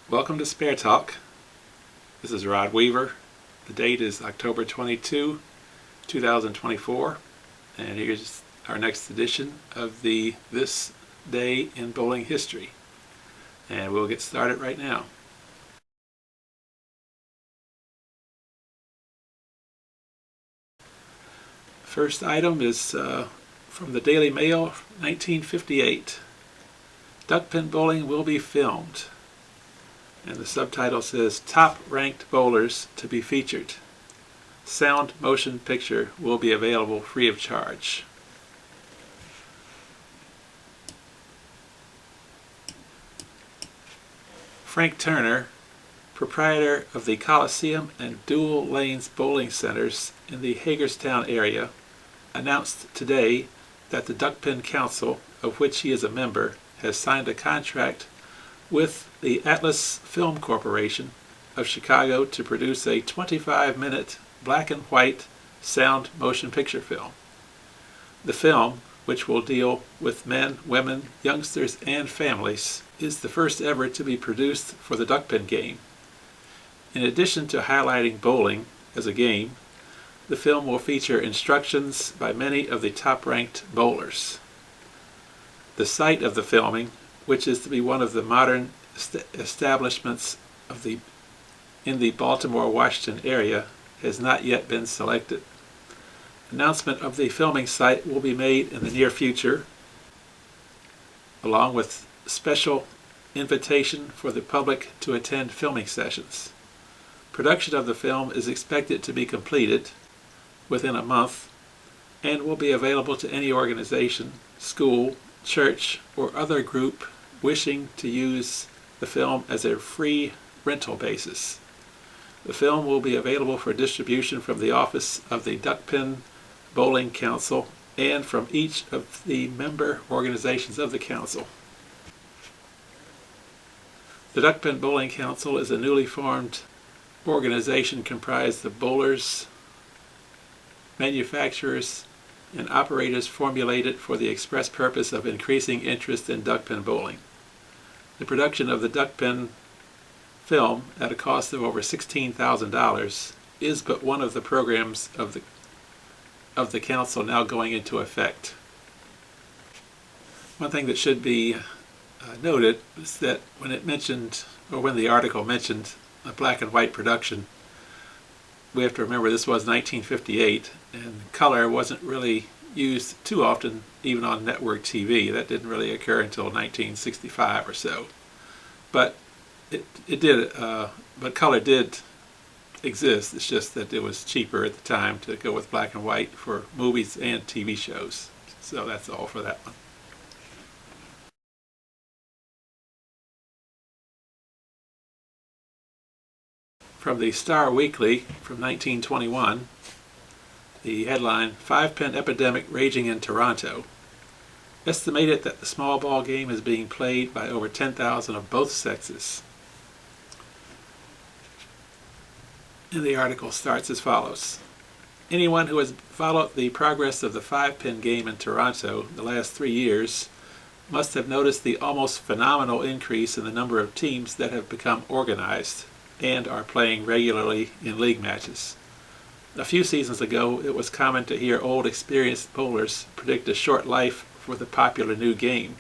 Welcome to Spare Talk. This is Rod Weaver. The date is October 22, 2024, and here's our next edition of the This Day in Bowling History. And we'll get started right now. First item is from the Daily Mail, 1958. Duckpin bowling will be filmed. And the subtitle says, Top Ranked Bowlers to be Featured. Sound motion picture will be available free of charge. Frank Turner, proprietor of the Coliseum and Dual Lanes Bowling Centers in the Hagerstown area, announced today that the Duckpin Council, of which he is a member, has signed a contract with the Atlas Film Corporation of Chicago to produce a 25-minute black and white sound motion picture film. The film, which will deal with men, women, youngsters, and families, is the first ever to be produced for the duckpin game. In addition to highlighting bowling as a game, the film will feature instructions by many of the top-ranked bowlers. The site of the filming, which is to be one of the modern establishments in the Baltimore-Washington area, has not yet been selected. Announcement of the filming site will be made in the near future, along with special invitation for the public to attend filming sessions. Production of the film is expected to be completed within a month and will be available to any organization, school, church, or other group wishing to use the film as a free rental basis. The film will be available for distribution from the office of the Duckpin Bowling Council and from each of the member organizations of the council. The Duckpin Bowling Council is a newly formed organization comprised of bowlers, manufacturers, and operators formulated for the express purpose of increasing interest in duckpin bowling. The production of the duckpin film at a cost of over $16,000 is but one of the programs of the council now going into effect. One thing that should be noted is that when the article mentioned a black and white production, we have to remember this was 1958, and color wasn't really used too often, even on network TV. That didn't really occur until 1965 or so. But but color did exist. It's just that it was cheaper at the time to go with black and white for movies and TV shows. So that's all for that one. From the Star Weekly from 1921, the headline, 5-pin epidemic raging in Toronto. Estimated that the small ball game is being played by over 10,000 of both sexes. And the article starts as follows. Anyone who has followed the progress of the 5-pin game in Toronto the last 3 years must have noticed the almost phenomenal increase in the number of teams that have become organized and are playing regularly in league matches. A few seasons ago, it was common to hear old experienced bowlers predict a short life for the popular new game.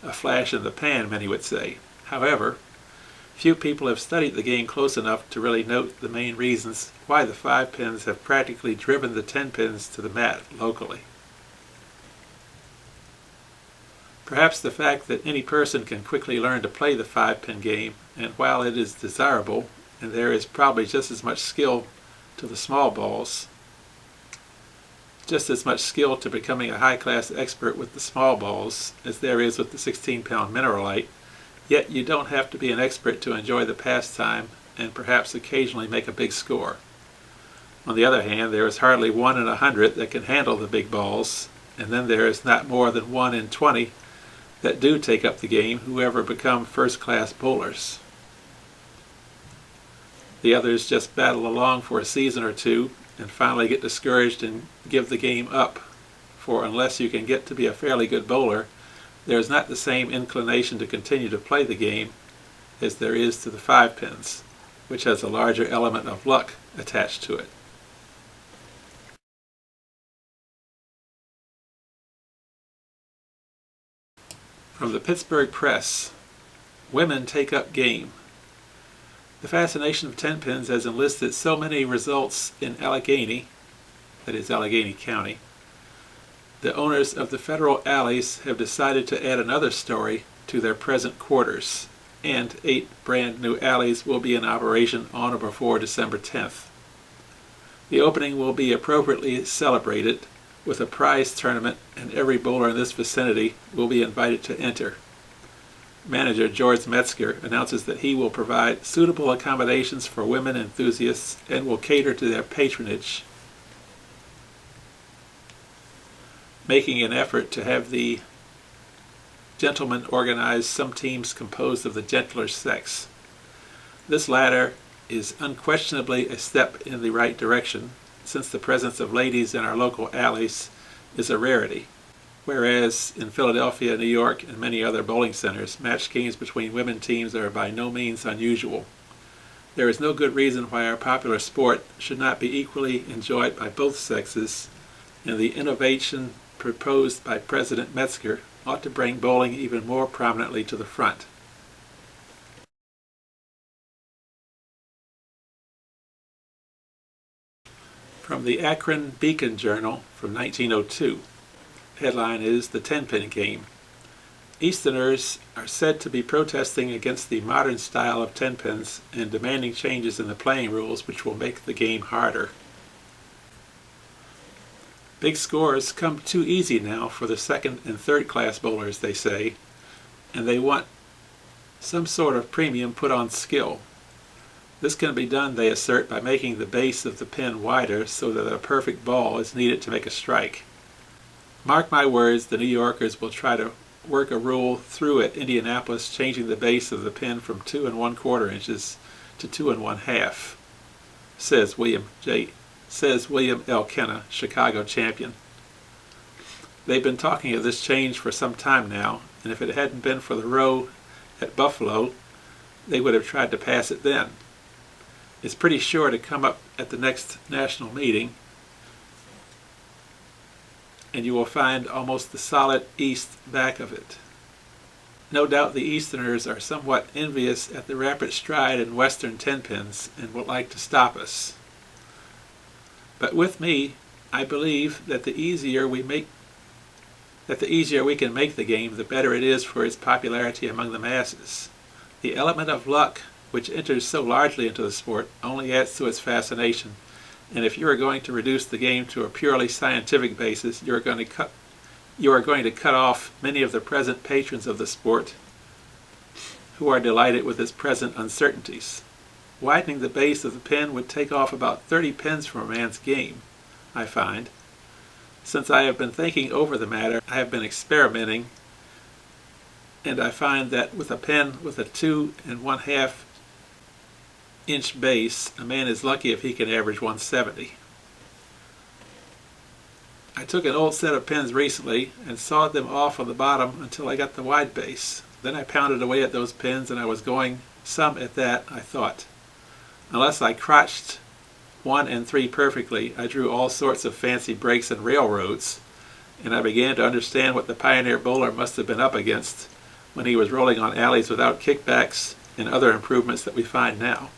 A flash in the pan, many would say. However, few people have studied the game close enough to really note the main reasons why the 5 pins have practically driven the 10 pins to the mat locally. Perhaps the fact that any person can quickly learn to play the 5-pin game, and while it is desirable, and there is probably just as much skill to the small balls, just as much skill to becoming a high-class expert with the small balls as there is with the 16-pound mineralite, yet you don't have to be an expert to enjoy the pastime and perhaps occasionally make a big score. On the other hand, there is hardly 1 in 100 that can handle the big balls, and then there is not more than 1 in 20 that do take up the game who ever become first-class bowlers. The others just battle along for a season or two and finally get discouraged and give the game up, for unless you can get to be a fairly good bowler, there is not the same inclination to continue to play the game as there is to the 5 pins, which has a larger element of luck attached to it. From the Pittsburgh Press, women take up game. The fascination of 10 pins has enlisted so many results in Allegheny, that is Allegheny County. The owners of the federal alleys have decided to add another story to their present quarters, and 8 brand new alleys will be in operation on or before December 10th. The opening will be appropriately celebrated with a prize tournament, and every bowler in this vicinity will be invited to enter. Manager George Metzger announces that he will provide suitable accommodations for women enthusiasts and will cater to their patronage, making an effort to have the gentlemen organize some teams composed of the gentler sex. This latter is unquestionably a step in the right direction, since the presence of ladies in our local alleys is a rarity, whereas in Philadelphia, New York, and many other bowling centers, match games between women teams are by no means unusual. There is no good reason why our popular sport should not be equally enjoyed by both sexes, and the innovation proposed by President Metzger ought to bring bowling even more prominently to the front. From the Akron Beacon Journal from 1902. Headline is "The 10-Pin Game." Easterners are said to be protesting against the modern style of 10 pins and demanding changes in the playing rules which will make the game harder. Big scores come too easy now for the second and third class bowlers, they say, and they want some sort of premium put on skill. This can be done, they assert, by making the base of the pin wider so that a perfect ball is needed to make a strike. Mark my words, the New Yorkers will try to work a rule through at Indianapolis, changing the base of the pin from 2 1/4 inches to 2 1/2, says William L. Kenna, Chicago champion. They've been talking of this change for some time now, and if it hadn't been for the row at Buffalo, they would have tried to pass it then. It's pretty sure to come up at the next national meeting, and you will find almost the solid East back of it. No doubt the Easterners are somewhat envious at the rapid stride in Western 10 pins and would like to stop us. But with me, I believe that the easier we can make the game, the better it is for its popularity among the masses. The element of luck, which enters so largely into the sport, only adds to its fascination, and if you are going to reduce the game to a purely scientific basis, you are going to cut off many of the present patrons of the sport who are delighted with its present uncertainties. Widening the base of the pin would take off about 30 pins from a man's game, I find. Since I have been thinking over the matter, I have been experimenting, and I find that with a pin with a 2 1/2 inch base, a man is lucky if he can average 170. I took an old set of pins recently and sawed them off on the bottom until I got the wide base. Then I pounded away at those pins, and I was going some at that, I thought. Unless I crotched 1 and 3 perfectly, I drew all sorts of fancy breaks and railroads, and I began to understand what the pioneer bowler must have been up against when he was rolling on alleys without kickbacks and other improvements that we find now.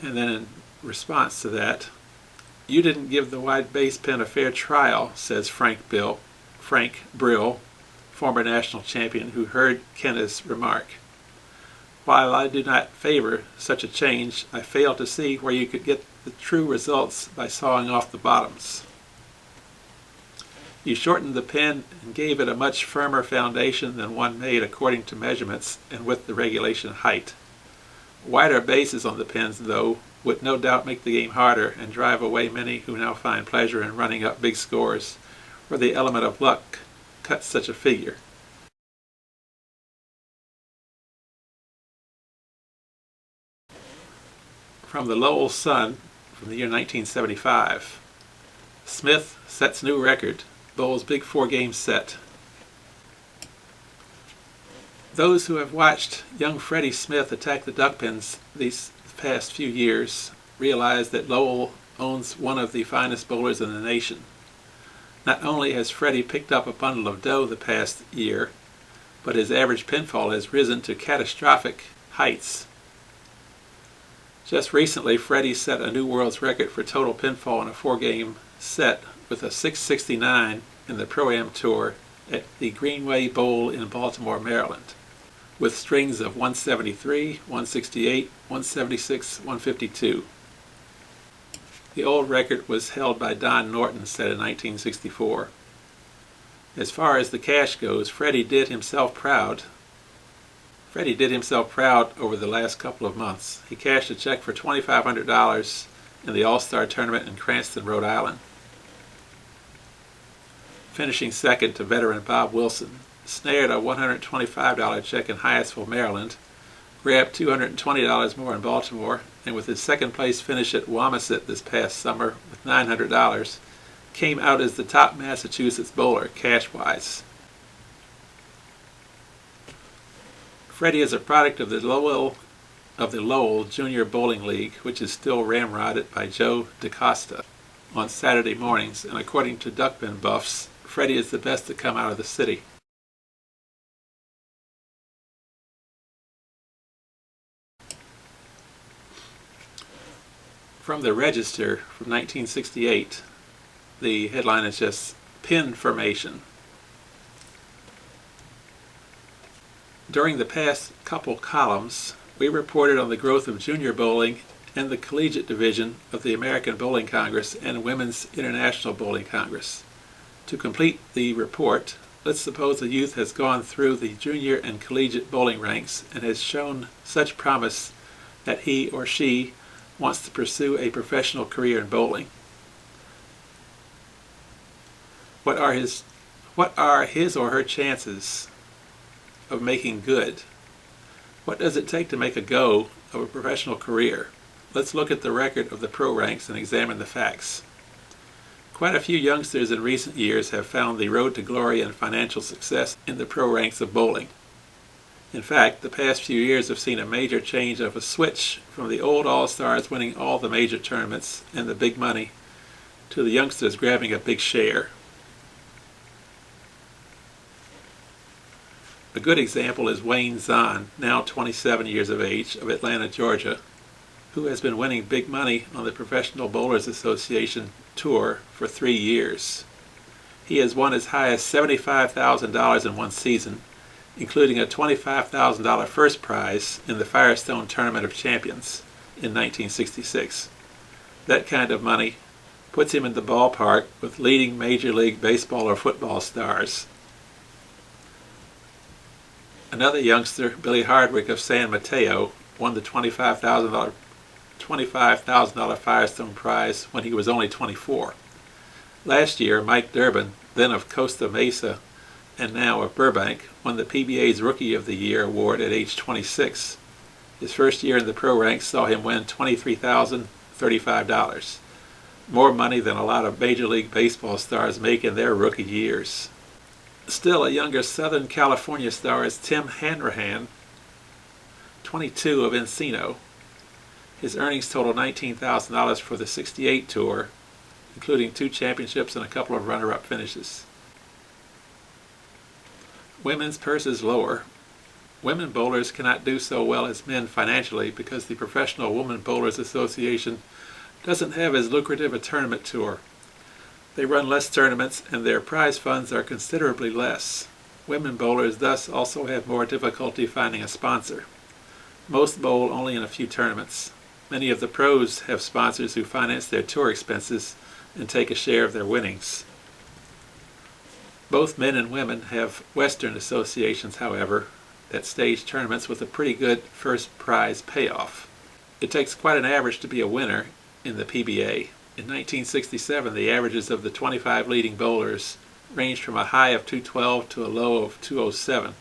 And then in response to that, "You didn't give the wide base pin a fair trial," says Frank Brill, former national champion, who heard Kenna's remark. "While I do not favor such a change, I fail to see where you could get the true results by sawing off the bottoms. You shortened the pin and gave it a much firmer foundation than one made according to measurements and with the regulation height. Wider bases on the pins, though, would no doubt make the game harder and drive away many who now find pleasure in running up big scores, where the element of luck cuts such a figure." From the Lowell Sun from the year 1975. Smith sets new record, bowls big 4-game set. Those who have watched young Freddie Smith attack the duck pens these past few years realize that Lowell owns one of the finest bowlers in the nation. Not only has Freddie picked up a bundle of dough the past year, but his average pinfall has risen to catastrophic heights. Just recently, Freddie set a new world's record for total pinfall in a 4-game set with a 669 in the Pro-Am Tour at the Greenway Bowl in Baltimore, Maryland, with strings of 173, 168, 176, 152. The old record was held by Don Norton, set in 1964. As far as the cash goes, Freddie did himself proud over the last couple of months. He cashed a check for $2,500 in the All-Star Tournament in Cranston, Rhode Island. Finishing second to veteran Bob Wilson, snared a $125 check in Hyattsville, Maryland, grabbed $220 more in Baltimore, and with his second-place finish at Wamasett this past summer with $900, came out as the top Massachusetts bowler cash-wise. Freddie is a product of the Lowell Junior Bowling League, which is still ramrodded by Joe DaCosta on Saturday mornings, and according to duckpin buffs, Freddie is the best to come out of the city. From the Register from 1968, the headline is just Pin Formation. During the past couple columns, we reported on the growth of junior bowling and the collegiate division of the American Bowling Congress and Women's International Bowling Congress. To complete the report, let's suppose a youth has gone through the junior and collegiate bowling ranks and has shown such promise that he or she wants to pursue a professional career in bowling. What are his or her chances of making good? What does it take to make a go of a professional career? Let's look at the record of the pro ranks and examine the facts. Quite a few youngsters in recent years have found the road to glory and financial success in the pro ranks of bowling. In fact, the past few years have seen a major change of a switch from the old all-stars winning all the major tournaments and the big money to the youngsters grabbing a big share. A good example is Wayne Zahn, now 27 years of age, of Atlanta, Georgia, who has been winning big money on the Professional Bowlers Association Tour for 3 years. He has won as high as $75,000 in one season, including a $25,000 first prize in the Firestone Tournament of Champions in 1966. That kind of money puts him in the ballpark with leading Major League Baseball or football stars. Another youngster, Billy Hardwick of San Mateo, won the $25,000 Firestone prize when he was only 24. Last year, Mike Durbin, then of Costa Mesa and now of Burbank, won the PBA's Rookie of the Year award at age 26. His first year in the pro ranks saw him win $23,035, more money than a lot of Major League Baseball stars make in their rookie years. Still, a younger Southern California star is Tim Hanrahan, 22, of Encino. His earnings total $19,000 for the '68 tour, including 2 championships and a couple of runner-up finishes. Women's purse is lower. Women bowlers cannot do so well as men financially because the Professional Women Bowlers Association doesn't have as lucrative a tournament tour. They run less tournaments and their prize funds are considerably less. Women bowlers thus also have more difficulty finding a sponsor. Most bowl only in a few tournaments. Many of the pros have sponsors who finance their tour expenses and take a share of their winnings. Both men and women have Western associations, however, that stage tournaments with a pretty good first prize payoff. It takes quite an average to be a winner in the PBA. In 1967, the averages of the 25 leading bowlers ranged from a high of 212 to a low of 207,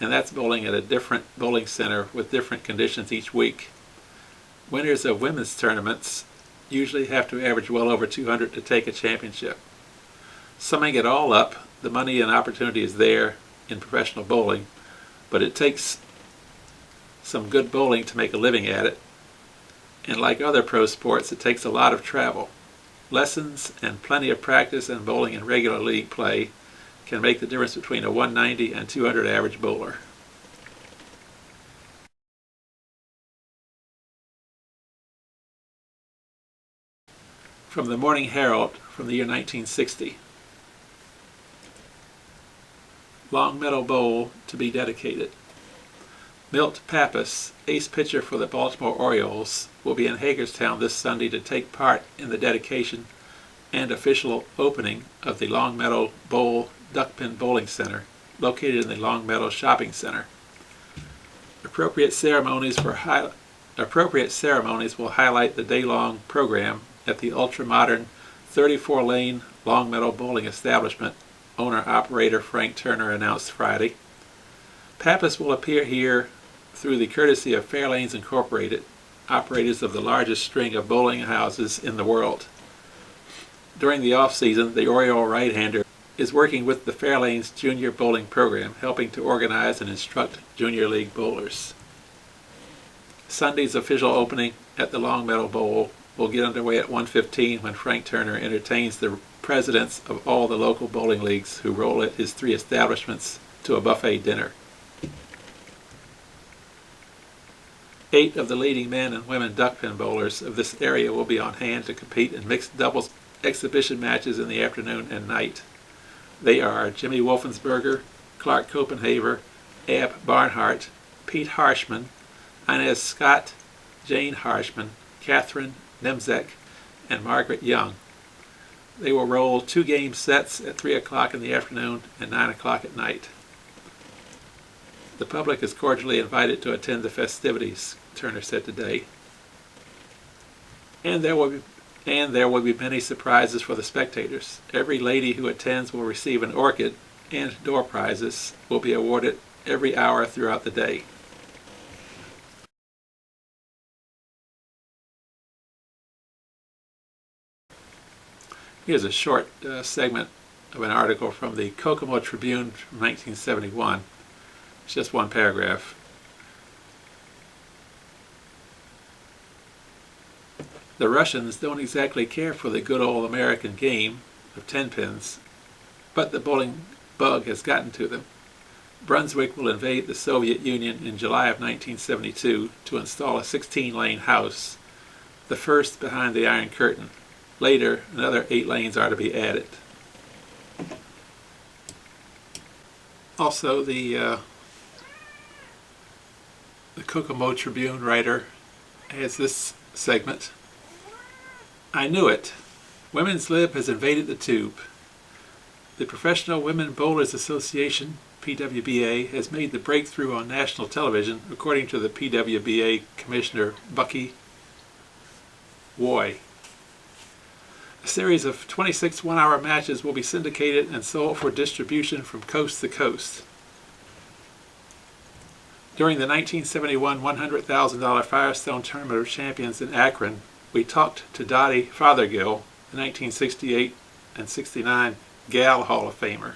and that's bowling at a different bowling center with different conditions each week. Winners of women's tournaments usually have to average well over 200 to take a championship. Summing it all up, the money and opportunity is there in professional bowling, but it takes some good bowling to make a living at it, and like other pro sports, it takes a lot of travel. Lessons and plenty of practice and bowling in regular league play can make the difference between a 190 and 200 average bowler. From the Morning Herald from the year 1960. Longmeadow Bowl to be dedicated. Milt Pappas, ace pitcher for the Baltimore Orioles, will be in Hagerstown this Sunday to take part in the dedication and official opening of the Longmeadow Bowl Duckpin Bowling Center, located in the Longmeadow Shopping Center. Appropriate ceremonies will highlight the day-long program at the ultra-modern 34-lane Longmeadow Bowling establishment, owner-operator Frank Turner announced Friday. Pappas will appear here through the courtesy of Fairlanes Incorporated, operators of the largest string of bowling houses in the world. During the off-season, the Oriole right-hander is working with the Fairlanes Junior Bowling Program, helping to organize and instruct Junior League bowlers. Sunday's official opening at the Longmeadow Bowl will get underway at 1:15 when Frank Turner entertains the presidents of all the local bowling leagues who roll at his 3 establishments to a buffet dinner. 8 of the leading men and women duckpin bowlers of this area will be on hand to compete in mixed doubles exhibition matches in the afternoon and night. They are Jimmy Wolfensberger, Clark Copenhaver, Ab Barnhart, Pete Harshman, Inez Scott, Jane Harshman, Catherine Nemzek, and Margaret Young. They will roll 2-game sets at 3 o'clock in the afternoon and 9 o'clock at night. The public is cordially invited to attend the festivities, Turner said today. And there will be many surprises for the spectators. Every lady who attends will receive an orchid, and door prizes will be awarded every hour throughout the day. Here's a short segment of an article from the Kokomo Tribune from 1971. It's just one paragraph. The Russians don't exactly care for the good old American game of 10 pins, but the bowling bug has gotten to them. Brunswick will invade the Soviet Union in July of 1972 to install a 16-lane house, the first behind the Iron Curtain. Later, another 8 lanes are to be added. Also, the Kokomo Tribune writer has this segment. I knew it. Women's Lib has invaded the tube. The Professional Women Bowlers Association, PWBA, has made the breakthrough on national television, according to the PWBA Commissioner Bucky Woy. A series of 26 one-hour matches will be syndicated and sold for distribution from coast to coast. During the 1971 $100,000 Firestone Tournament of Champions in Akron, we talked to Dottie Fothergill, the 1968 and 69 Gal Hall of Famer,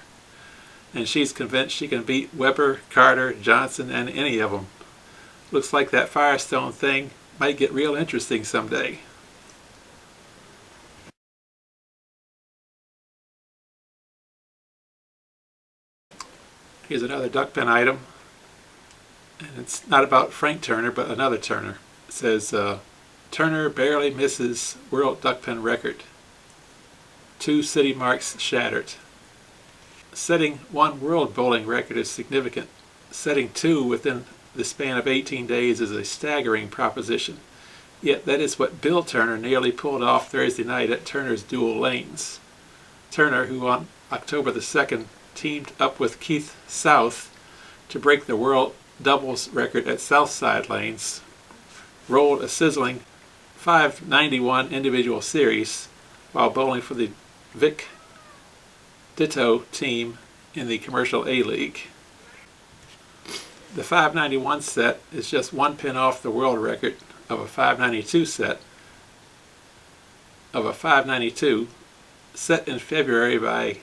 and she's convinced she can beat Weber, Carter, Johnson, and any of them. Looks like that Firestone thing might get real interesting someday. Here's another duckpin item, and it's not about Frank Turner, but another Turner. It says, Turner barely misses world duckpin record. 2 city marks shattered. Setting one world bowling record is significant. Setting 2 within the span of 18 days is a staggering proposition. Yet that is what Bill Turner nearly pulled off Thursday night at Turner's Dual Lanes. Turner, who on October the 2nd teamed up with Keith South to break the world doubles record at Southside Lanes, rolled a sizzling 591 individual series while bowling for the Vic Ditto team in the Commercial A League. The 591 set is just 1 pin off the world record of a 592 set set in February by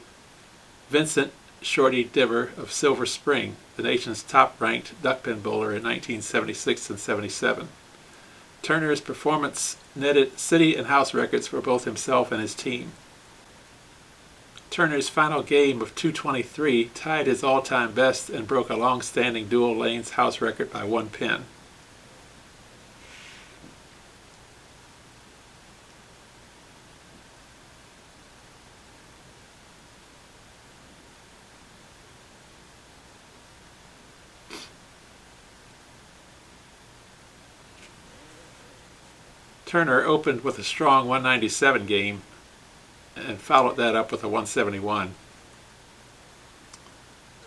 Vincent Shorty Diver of Silver Spring, the nation's top-ranked duckpin bowler in 1976 and 77. Turner's performance netted city and house records for both himself and his team. Turner's final game of 223 tied his all-time best and broke a long-standing dual lanes house record by 1 pin. Turner opened with a strong 197 game and followed that up with a 171.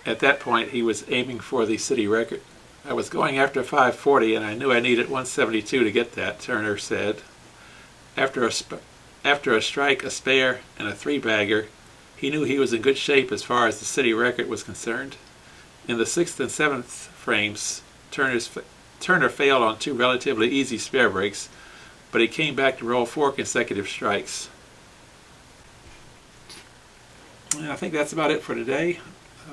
At that point, he was aiming for the city record. I was going after 540 and I knew I needed 172 to get that, Turner said. After a strike, a spare, and a three-bagger, he knew he was in good shape as far as the city record was concerned. In the 6th and 7th frames, Turner failed on 2 relatively easy spare breaks, but he came back to roll 4 consecutive strikes. And I think that's about it for today.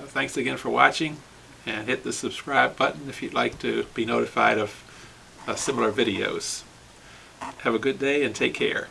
Thanks again for watching, and hit the subscribe button if you'd like to be notified of similar videos. Have a good day and take care.